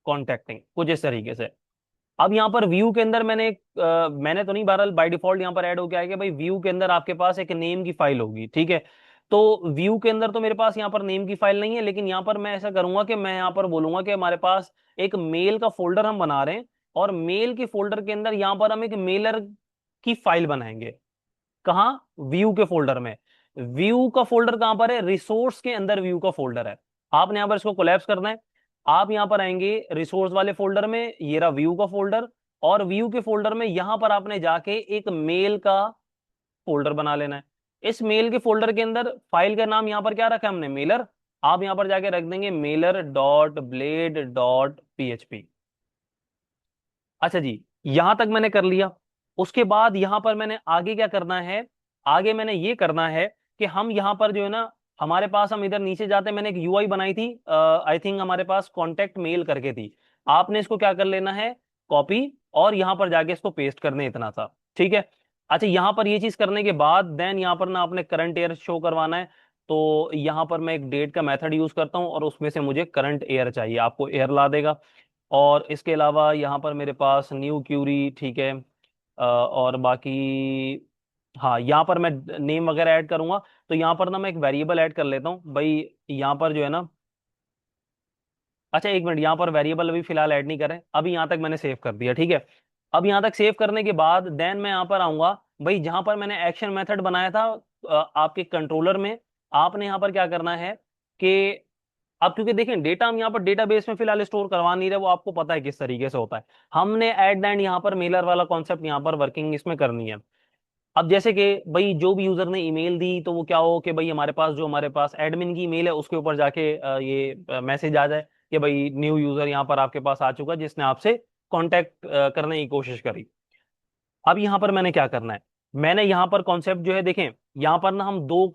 कॉन्टेक्टिंग, कुछ इस तरीके से। अब यहाँ पर व्यू के अंदर मैंने मैंने तो नहीं, बहरहाल बाय डिफॉल्ट यहाँ पर ऐड हो गया है कि भाई व्यू के अंदर आपके पास एक नेम की फाइल होगी, ठीक है। तो व्यू के अंदर तो मेरे पास यहाँ पर नेम की फाइल नहीं है, लेकिन यहाँ पर मैं ऐसा करूंगा कि मैं यहाँ पर बोलूंगा कि हमारे पास एक मेल का फोल्डर हम बना रहे हैं, और मेल के फोल्डर के अंदर यहाँ पर हम एक मेलर की फाइल बनाएंगे। कहाँ? व्यू के फोल्डर में। व्यू का फोल्डर कहां पर है? रिसोर्स के अंदर व्यू का फोल्डर है। आपने यहां पर इसको कोलैप्स करना है। आप यहां पर आएंगे रिसोर्स वाले फोल्डर में, ये रहा व्यू का फोल्डर, और व्यू के फोल्डर में यहां पर आपने जाके एक मेल का फोल्डर बना लेना है। इस मेल के फोल्डर के अंदर फाइल का नाम यहां पर क्या रखा है हमने? मेलर। आप यहां पर जाके रख देंगे mailer.blade.php। अच्छा जी, यहां तक मैंने कर लिया। उसके बाद यहां पर मैंने आगे क्या करना है? आगे मैंने ये करना है कि हम यहां पर जो है ना, हमारे पास, हम इधर नीचे जाते हैं, मैंने एक UI बनाई थी, आई थिंक हमारे पास कॉन्टेक्ट मेल करके थी। आपने इसको क्या कर लेना है? कॉपी, और यहां पर जाके इसको पेस्ट करने, इतना सा, ठीक है। अच्छा यहां पर ये चीज करने के बाद देन यहां पर ना आपने करंट ईयर शो करवाना है। तो यहां पर मैं एक डेट का मेथड यूज करता हूं, और उसमें से मुझे करंट ईयर चाहिए, आपको ईयर ला देगा। और इसके अलावा यहाँ पर मेरे पास न्यू क्यूरी, ठीक है। और बाकी, हाँ यहाँ पर मैं नेम वगैरह ऐड करूंगा। तो यहाँ पर ना मैं एक वेरिएबल ऐड कर लेता हूँ भाई, यहाँ पर जो है ना, अच्छा एक मिनट, यहाँ पर वेरिएबल अभी फिलहाल ऐड नहीं करें, अभी यहाँ तक मैंने सेव कर दिया, ठीक है। अब यहाँ तक सेव करने के बाद देन मैं यहाँ पर आऊंगा, भाई जहां पर मैंने एक्शन मेथड बनाया था आपके कंट्रोलर में, आपने यहाँ पर क्या करना है कि, अब क्योंकि देखें डेटा हम यहाँ पर डेटाबेस में फिलहाल स्टोर करवा नहीं रहे, वो आपको पता है किस तरीके से होता है। हमने एट द एंड यहाँ पर मेलर वाला कॉन्सेप्ट यहाँ पर वर्किंग इसमें करनी है। अब जैसे कि भाई जो भी यूजर ने ईमेल दी, तो वो क्या हो कि भाई हमारे पास, जो हमारे पास एडमिन की ईमेल है उसके ऊपर जाके ये मैसेज आ जाए कि भाई न्यू यूजर यहाँ पर आपके पास आ चुका है जिसने आपसे कांटेक्ट करने की कोशिश करी। अब यहाँ पर मैंने क्या करना है? मैंने यहाँ पर कॉन्सेप्ट जो है, देखें यहाँ पर ना हम दो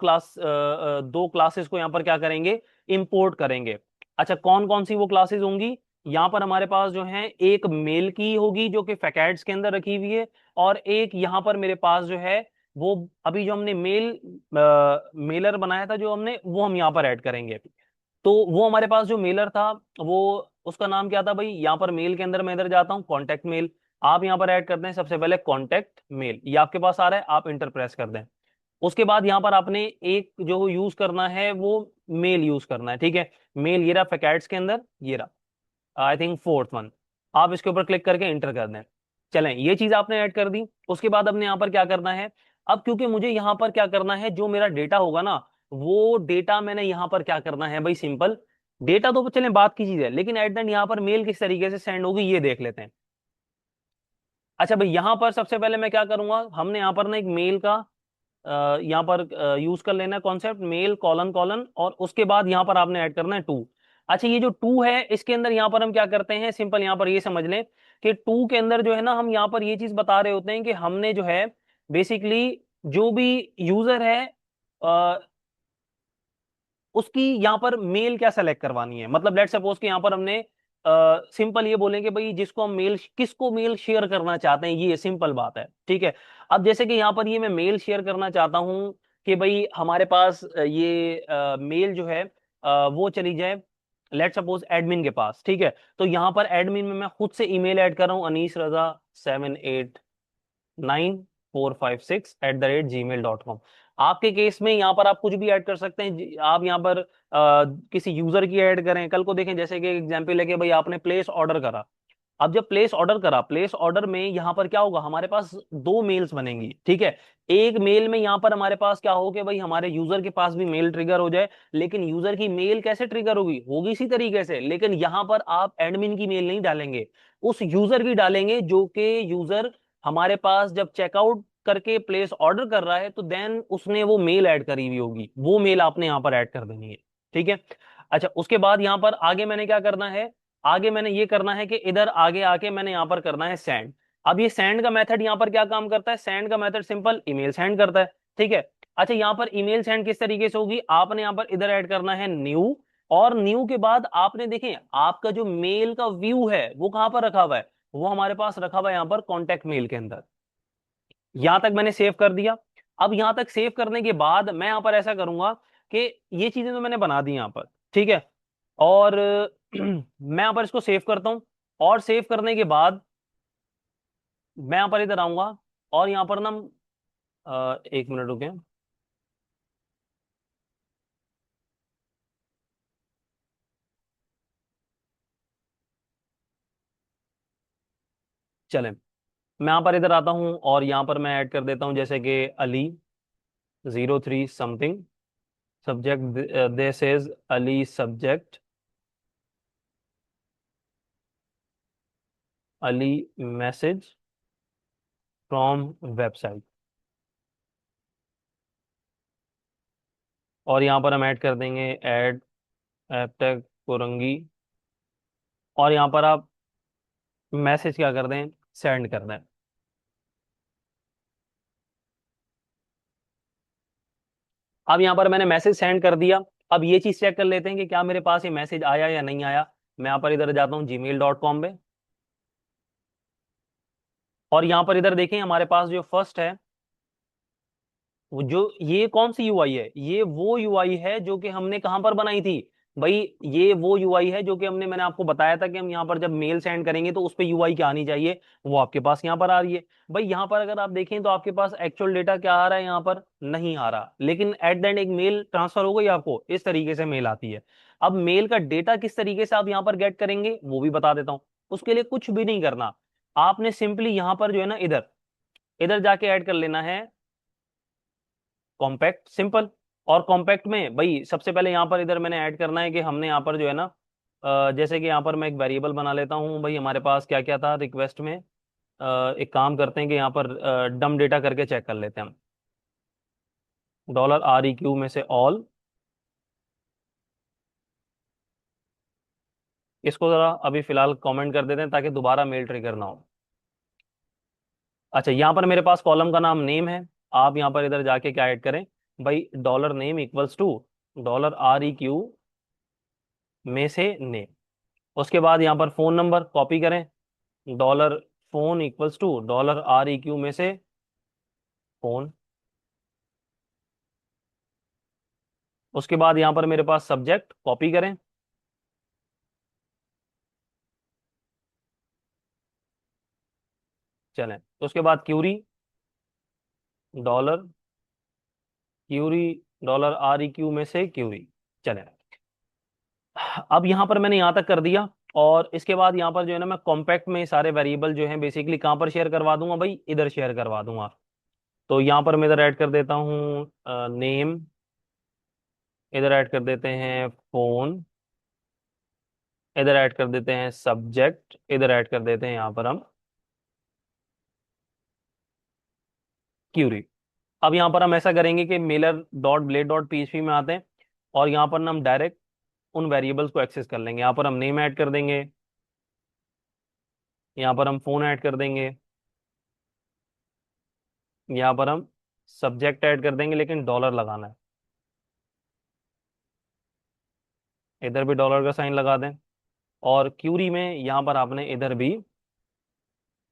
क्लासेस को यहाँ पर क्या करेंगे? इंपोर्ट करेंगे। अच्छा कौन कौन सी वो क्लासेस होंगी? यहाँ पर हमारे पास जो है एक मेल की होगी जो कि फैकेट्स के अंदर रखी हुई है, और एक यहाँ पर मेरे पास जो है, वो अभी जो हमने मेलर बनाया था जो हमने, वो हम यहाँ पर ऐड करेंगे। तो वो हमारे पास जो मेलर था, वो, उसका नाम क्या था भाई? यहाँ पर मेल के अंदर मैं इधर जाता हूँ, कॉन्टेक्ट मेल। आप यहाँ पर ऐड करते हैं सबसे पहले कॉन्टेक्ट मेल, ये आपके पास आ रहा है, आप इंटर प्रेस कर दें। उसके बाद यहाँ पर आपने एक जो यूज करना है वो मेल यूज करना है, ठीक है। मेल ये रहा फैकेट्स के अंदर, ये रहा आई थिंक फोर्थ वन। आप इसके ऊपर क्लिक करके इंटर कर दें। चलें, ये चीज आपने ऐड कर दी। उसके बाद हमने यहाँ पर क्या करना है? अब क्योंकि मुझे यहाँ पर क्या करना है, जो मेरा डेटा होगा ना, वो डेटा मैंने यहाँ पर क्या करना है भाई? सिंपल, डेटा तो चलें बात की चीज है, लेकिन एट द एंड यहाँ पर मेल किस तरीके से सेंड होगी ये देख लेते हैं। अच्छा भाई यहाँ पर सबसे पहले मैं क्या करूंगा, हमने यहाँ पर ना एक मेल का यहाँ पर यूज कर लेना है कॉन्सेप्ट मेल कॉलन कॉलन, और उसके बाद यहाँ पर आपने ऐड करना है टू। अच्छा ये जो टू है, इसके अंदर यहाँ पर हम क्या करते हैं? सिंपल यहाँ पर ये समझ लें कि टू के अंदर जो है ना, हम यहाँ पर ये चीज बता रहे होते हैं कि हमने जो है बेसिकली, जो भी यूजर है उसकी यहाँ पर मेल क्या सेलेक्ट करवानी है। मतलब लेट सपोज कि यहाँ पर हमने सिंपल ये बोलेंगे भाई जिसको हम मेल, किसको मेल शेयर करना चाहते हैं, ये सिंपल बात है, ठीक है। अब जैसे कि यहाँ पर ये मैं मेल शेयर करना चाहता हूँ कि भाई हमारे पास ये मेल जो है वो चली जाए लेट सपोज एडमिन के पास, ठीक है। तो यहाँ पर एडमिन में मैं खुद से ईमेल ऐड कर रहा हूँ, अनीस रजा 789456 @gmail.com। आपके केस में यहाँ पर आप कुछ भी ऐड कर सकते हैं आप यहाँ पर किसी यूजर की ऐड करें, कल को देखें जैसे कि एग्जांपल है कि भाई आपने प्लेस ऑर्डर करा। अब जब प्लेस ऑर्डर करा, प्लेस ऑर्डर में यहां पर क्या होगा, हमारे पास दो मेल्स बनेंगी, ठीक है। एक मेल में यहां पर हमारे पास क्या हो कि भाई हमारे यूजर के पास भी मेल ट्रिगर हो जाए, लेकिन यूजर की मेल कैसे ट्रिगर होगी, होगी इसी तरीके से, लेकिन यहां पर आप एडमिन की मेल नहीं डालेंगे, उस यूजर की डालेंगे जो कि यूजर हमारे पास जब चेकआउट करके प्लेस ऑर्डर कर रहा है तो देन उसने वो मेल ऐड करी हुई होगी, वो मेल आपने यहां पर ऐड कर देनी है, ठीक है। अच्छा, उसके बाद यहां पर आगे मैंने क्या करना है, आगे मैंने ये करना है कि इधर आगे आके मैंने यहां पर करना है सेंड। अब ये सेंड का मेथड यहां पर क्या काम करता है, सेंड का मेथड सिंपल ईमेल सेंड करता है, ठीक है। अच्छा, यहां पर ईमेल सेंड किस तरीके से होगी, आपने यहां पर इधर ऐड करना है न्यू, और न्यू के बाद आपने देखें आपका जो मेल का व्यू है वो कहां पर रखा हुआ है, वो हमारे पास रखा हुआ है यहां पर कॉन्टेक्ट मेल के अंदर। यहां तक मैंने सेव कर दिया। अब यहां तक सेव करने के बाद मैं यहां पर ऐसा करूंगा कि ये चीजें तो मैंने बना दी यहां पर, ठीक है। और मैं यहां पर इसको सेव करता हूं, और सेव करने के बाद मैं यहां पर इधर आऊंगा, और यहां पर ना एक मिनट रुके, चलें। मैं यहां पर इधर आता हूं और यहां पर मैं ऐड कर देता हूं जैसे कि Ali 03 something, subject this is Ali subject, Ali message from website. और यहां पर हम ऐड कर देंगे ऐड एप टैग कोरंगी, और यहां पर आप मैसेज क्या कर दें, सेंड कर दें। अब यहां पर मैंने मैसेज सेंड कर दिया। अब ये चीज चेक कर लेते हैं कि क्या मेरे पास ये मैसेज आया या नहीं आया। मैं यहाँ पर इधर जाता हूँ gmail.com पे, और यहाँ पर इधर देखें हमारे पास जो फर्स्ट है, वो जो ये कौन सी यूआई है, ये वो यूआई है जो कि हमने कहां पर बनाई थी भाई, ये वो यूआई है जो कि मैंने आपको बताया था कि हम यहाँ पर जब मेल सेंड करेंगे तो उस पे यूआई क्या आनी चाहिए, वो आपके पास यहाँ पर आ रही है। भाई यहाँ पर अगर आप देखें तो आपके पास एक्चुअल डेटा क्या आ रहा है, यहाँ पर नहीं आ रहा, लेकिन एट द एंड एक मेल ट्रांसफर हो गई आपको, इस तरीके से मेल आती है। अब मेल का डेटा किस तरीके से आप यहाँ पर गेट करेंगे वो भी बता देता हूँ। उसके लिए कुछ भी नहीं करना, आपने सिंपली यहाँ पर जो है ना इधर इधर जाके ऐड कर लेना है कॉम्पैक्ट, सिंपल। और कॉम्पैक्ट में भाई सबसे पहले यहाँ पर इधर मैंने ऐड करना है कि हमने यहाँ पर जो है ना जैसे कि यहाँ पर मैं एक वेरिएबल बना लेता हूँ भाई, हमारे पास क्या क्या था रिक्वेस्ट में। एक काम करते हैं कि यहाँ पर डम डेटा करके चेक कर लेते हैं हम, $REQ में से ऑल, इसको जरा अभी फिलहाल कमेंट कर देते हैं ताकि दोबारा मेल ट्रिगर ना हो। अच्छा, यहाँ पर मेरे पास कॉलम का नाम नेम है, आप यहाँ पर इधर जाके क्या ऐड करें भाई, $name इक्वल्स टू $REQ में से नेम। उसके बाद यहाँ पर फोन नंबर कॉपी करें, dollar phone equals to $REQ में से फोन। उसके बाद यहाँ पर मेरे पास सब्जेक्ट कॉपी करें, चलें। उसके बाद क्यूरी, डॉलर क्यूरी $REQ में से क्यूरी, चलें। अब यहाँ पर मैंने यहाँ तक कर दिया, और इसके बाद यहाँ पर जो है ना मैं कॉम्पैक्ट में सारे वेरिएबल जो हैं बेसिकली कहाँ पर शेयर करवा दूंगा भाई, इधर शेयर करवा दूंगा। तो यहाँ पर मैं इधर ऐड कर देता हूँ नेम, इधर ऐड कर देते हैं फोन, इधर ऐड कर देते हैं सब्जेक्ट, इधर ऐड कर देते हैं यहाँ पर हम क्यूरी। अब यहाँ पर हम ऐसा करेंगे कि Mailer dot blade dot PHP में आते हैं, और यहाँ पर ना हम डायरेक्ट उन वेरिएबल्स को एक्सेस कर लेंगे। यहाँ पर हम नेम ऐड कर देंगे, यहाँ पर हम फोन ऐड कर देंगे, यहाँ पर हम सब्जेक्ट ऐड कर देंगे, लेकिन डॉलर लगाना है, इधर भी डॉलर का साइन लगा दें। और क्यूरी में यहाँ पर आपने इधर भी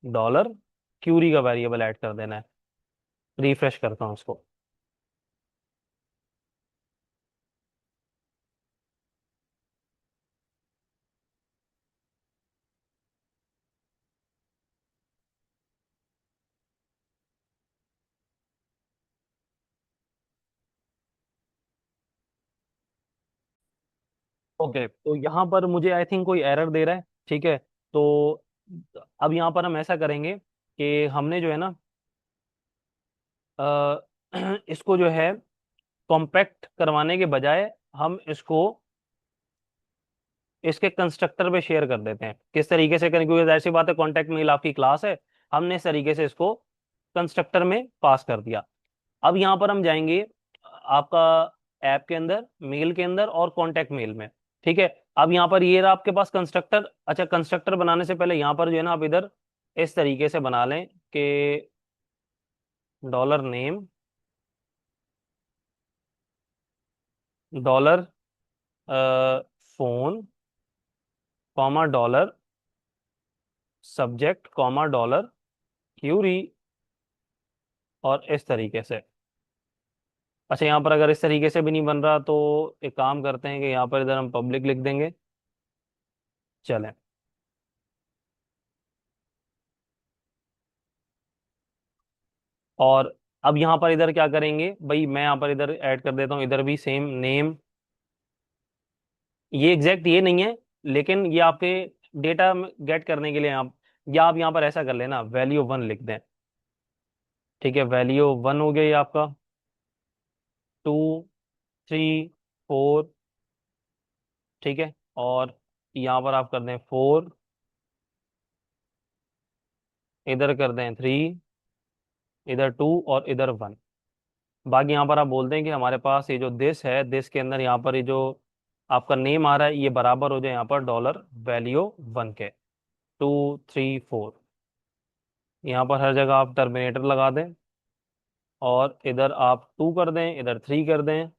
डॉलर क्यूरी का वेरिएबल ऐड कर देना है। रिफ्रेश करता हूँ उसको। ओके, तो यहाँ पर मुझे आई थिंक कोई एरर दे रहा है। ठीक है, तो अब यहाँ पर हम ऐसा करेंगे कि हमने जो है ना अ, इसको जो है कॉम्पैक्ट करवाने के बजाय हम इसको इसके कंस्ट्रक्टर पे शेयर कर देते हैं। किस तरीके से करें, क्योंकि ऐसी बात है कॉन्टेक्ट मेल आपकी क्लास है, हमने इस तरीके से इसको कंस्ट्रक्टर में पास कर दिया। अब यहाँ पर हम जाएंगे आपका ऐप के अंदर, मेल के अंदर और कॉन्टेक्ट मेल में। ठीक है, अब यहाँ पर ये रहा आपके पास कंस्ट्रक्टर। अच्छा, कंस्ट्रक्टर बनाने से पहले यहाँ पर जो है ना आप इधर इस तरीके से बना लें कि dollar name, dollar phone, comma dollar subject, comma dollar query, और इस तरीके से। अच्छा, यहाँ पर अगर इस तरीके से भी नहीं बन रहा तो एक काम करते हैं कि यहाँ पर इधर हम पब्लिक लिख देंगे। चलें, और अब यहाँ पर इधर क्या करेंगे भाई, मैं यहाँ पर इधर ऐड कर देता हूँ, इधर भी सेम नेम। ये एग्जैक्ट ये नहीं है, लेकिन ये आपके डेटा गेट करने के लिए आप, या आप यहाँ पर ऐसा कर लेना वैल्यू वन लिख दें। ठीक है, वैल्यू वन हो गया ये आपका। Two, three, four. ठीक है, और यहाँ पर आप कर दें फोर, इधर कर दें थ्री, इधर टू और इधर वन। बाकी यहाँ पर आप बोलते हैं कि हमारे पास ये जो दिस है, दिस के अंदर यहाँ पर ये जो आपका नेम आ रहा है ये बराबर हो जाए यहाँ पर डॉलर वैल्यू वन के। Two, three, four. यहाँ पर हर जगह आप टर्मिनेटर लगा दें, और इधर आप टू कर दें, इधर थ्री कर दें,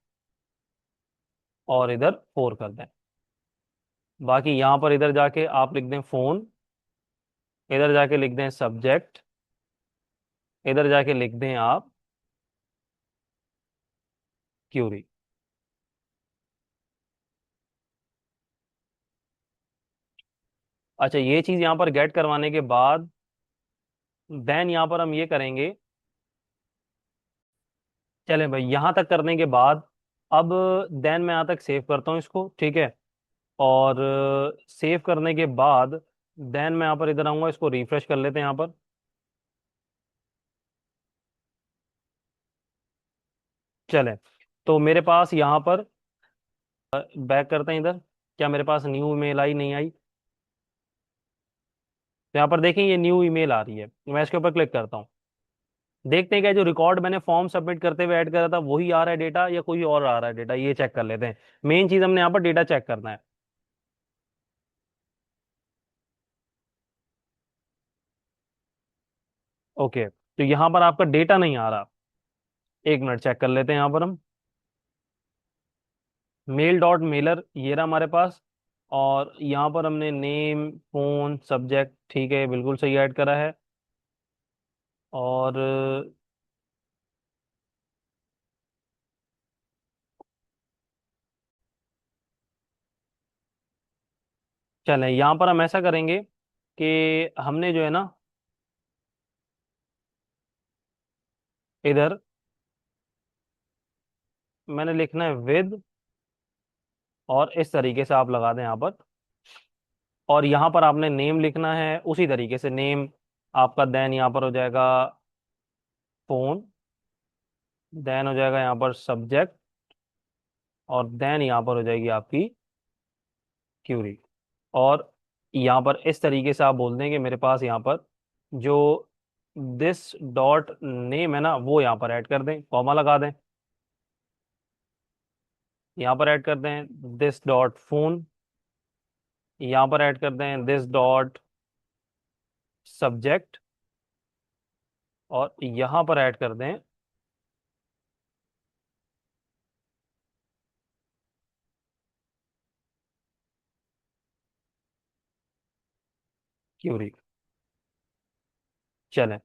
और इधर फोर कर दें। बाकी यहाँ पर इधर जाके आप लिख दें फोन, इधर जाके लिख दें सब्जेक्ट, इधर जाके लिख दें आप क्यूरी। अच्छा, ये चीज़ यहाँ पर गेट करवाने के बाद देन यहाँ पर हम ये करेंगे। चलें भाई, यहाँ तक करने के बाद अब देन मैं यहाँ तक सेव करता हूँ इसको। ठीक है, और सेव करने के बाद देन मैं यहाँ पर इधर आऊंगा, इसको रिफ्रेश कर लेते हैं यहाँ पर। चलें, तो मेरे पास यहाँ पर बैक करते हैं इधर, क्या मेरे पास न्यू ईमेल आई नहीं आई? तो यहाँ पर देखें ये न्यू ईमेल आ रही है, मैं इसके ऊपर क्लिक करता हूँ। देखते हैं क्या जो रिकॉर्ड मैंने फॉर्म सबमिट करते हुए ऐड करा था वही आ रहा है डेटा, या कोई और आ रहा है डेटा, ये चेक कर लेते हैं। मेन चीज हमने यहाँ पर डेटा चेक करना है। ओके, तो यहाँ पर आपका डेटा नहीं आ रहा। एक मिनट चेक कर लेते हैं यहाँ पर हम। मेल डॉट मेलर ये रहा हमारे पास, और यहाँ पर हमने नेम, फोन, सब्जेक्ट, ठीक है बिल्कुल सही ऐड करा है। और चलें, यहाँ पर हम ऐसा करेंगे कि हमने जो है ना इधर मैंने लिखना है विद, और इस तरीके से आप लगा दें यहाँ पर। और यहाँ पर आपने नेम लिखना है उसी तरीके से नेम आपका, देन यहाँ पर हो जाएगा फोन, देन हो जाएगा यहाँ पर सब्जेक्ट, और देन यहाँ पर हो जाएगी आपकी क्यूरी। और यहाँ पर इस तरीके से आप बोल दें कि मेरे पास यहाँ पर जो दिस डॉट नेम है ना वो यहाँ पर ऐड कर दें, कॉमा लगा दें। यहाँ पर ऐड कर दें दिस डॉट फोन, यहाँ पर ऐड कर दें दिस डॉट सब्जेक्ट, और यहाँ पर ऐड कर दें क्यूरी। चलें,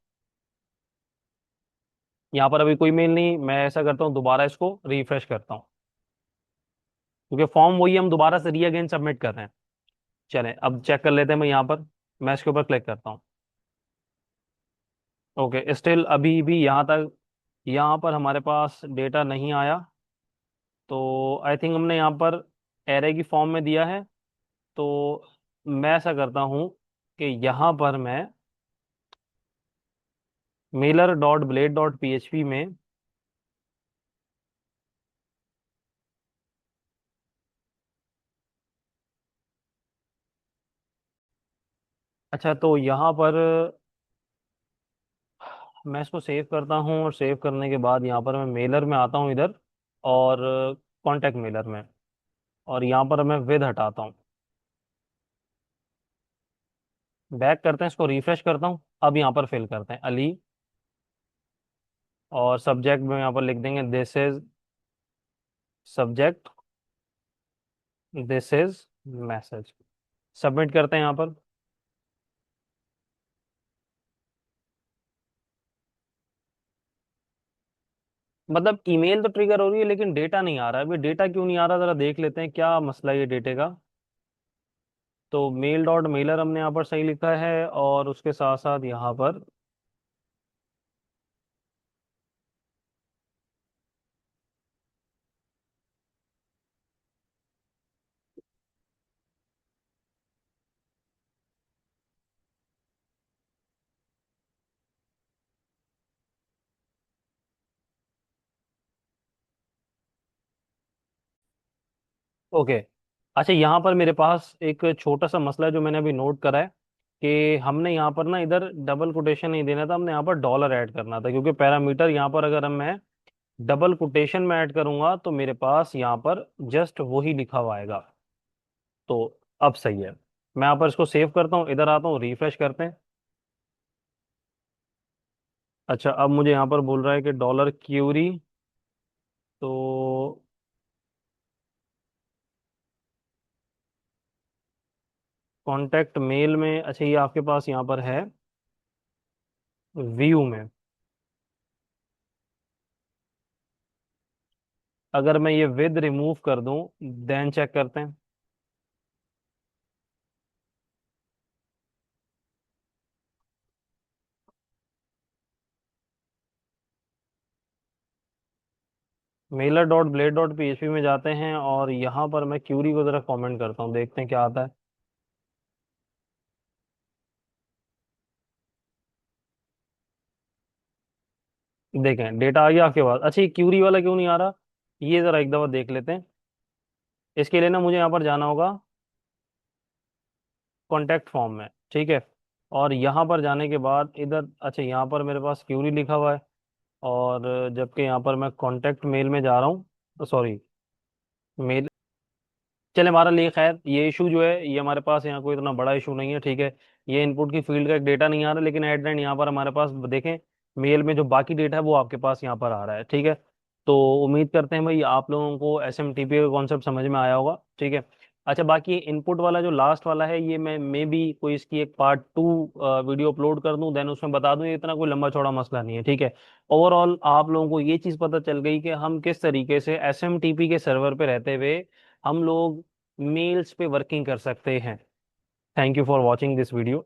यहाँ पर अभी कोई मेल नहीं, मैं ऐसा करता हूँ दोबारा इसको रिफ्रेश करता हूँ, क्योंकि फॉर्म वही हम दोबारा से री अगेन सबमिट कर रहे हैं। चलें, अब चेक कर लेते हैं। मैं यहाँ पर मैं इसके ऊपर क्लिक करता हूँ। ओके, स्टिल अभी भी यहाँ तक यहाँ पर हमारे पास डेटा नहीं आया। तो आई थिंक हमने यहाँ पर एरे की फॉर्म में दिया है। तो मैं ऐसा करता हूँ कि यहाँ पर मैं Mailer dot blade dot PHP में, अच्छा तो यहाँ पर मैं इसको सेव करता हूँ, और सेव करने के बाद यहाँ पर मैं मेलर में आता हूँ इधर, और कॉन्टेक्ट मेलर में, और यहाँ पर मैं विद हटाता हूँ। बैक करते हैं, इसको रिफ्रेश करता हूँ। अब यहाँ पर फिल करते हैं अली, और सब्जेक्ट में यहाँ पर लिख देंगे this is subject, this is message. Submit करते हैं यहाँ पर। मतलब ईमेल तो ट्रिगर हो रही है, लेकिन डेटा नहीं आ रहा है। अभी डेटा क्यों नहीं आ रहा, जरा देख लेते हैं क्या मसला है ये डेटे का। तो मेल डॉट मेलर हमने यहाँ पर सही लिखा है, और उसके साथ साथ यहाँ पर ओके। अच्छा, यहाँ पर मेरे पास एक छोटा सा मसला है जो मैंने अभी नोट करा है, कि हमने यहाँ पर ना इधर डबल कोटेशन नहीं देना था, हमने यहाँ पर डॉलर ऐड करना था, क्योंकि पैरामीटर यहाँ पर अगर मैं डबल कोटेशन में ऐड करूंगा तो मेरे पास यहाँ पर जस्ट वही लिखा हुआ आएगा। तो अब सही है। मैं यहाँ पर इसको सेव करता हूँ, इधर आता हूँ, रिफ्रेश करते हैं। अच्छा, अब मुझे यहाँ पर बोल रहा है कि डॉलर क्यूरी। तो कॉन्टेक्ट मेल में, अच्छा ये आपके पास यहाँ पर है व्यू में। अगर मैं ये विद रिमूव कर दूं, देन चेक करते हैं। Mailer dot blade dot PHP में जाते हैं, और यहाँ पर मैं क्यूरी को जरा कमेंट करता हूँ, देखते हैं क्या आता है। देखें डेटा आ गया आपके पास। अच्छा, ये क्यूरी वाला क्यों नहीं आ रहा, ये जरा एक दफा देख लेते हैं। इसके लिए ना मुझे यहाँ पर जाना होगा कॉन्टैक्ट फॉर्म में, ठीक है। और यहाँ पर जाने के बाद इधर, अच्छा यहाँ पर मेरे पास क्यूरी लिखा हुआ है, और जबकि यहाँ पर मैं कॉन्टैक्ट मेल में जा रहा हूँ, सॉरी मेल। चले, हमारा लिए खैर ये इशू जो है ये हमारे पास यहाँ कोई इतना बड़ा इशू नहीं है, ठीक है। ये इनपुट की फील्ड का एक डेटा नहीं आ रहा, लेकिन एट द एंड यहाँ पर हमारे पास देखें, मेल में जो बाकी डेटा है वो आपके पास यहाँ पर आ रहा है, ठीक है। तो उम्मीद करते हैं भाई आप लोगों को एसएमटीपी का कॉन्सेप्ट समझ में आया होगा, ठीक है। अच्छा, बाकी इनपुट वाला जो लास्ट वाला है, ये मैं मे बी कोई इसकी एक पार्ट 2 वीडियो अपलोड कर दूं, देन उसमें बता दूं। ये इतना कोई लंबा चौड़ा मसला नहीं है, ठीक है। ओवरऑल आप लोगों को ये चीज़ पता चल गई कि हम किस तरीके से एसएमटीपी के सर्वर पे रहते हुए हम लोग मेल्स पे वर्किंग कर सकते हैं। Thank you for watching this video.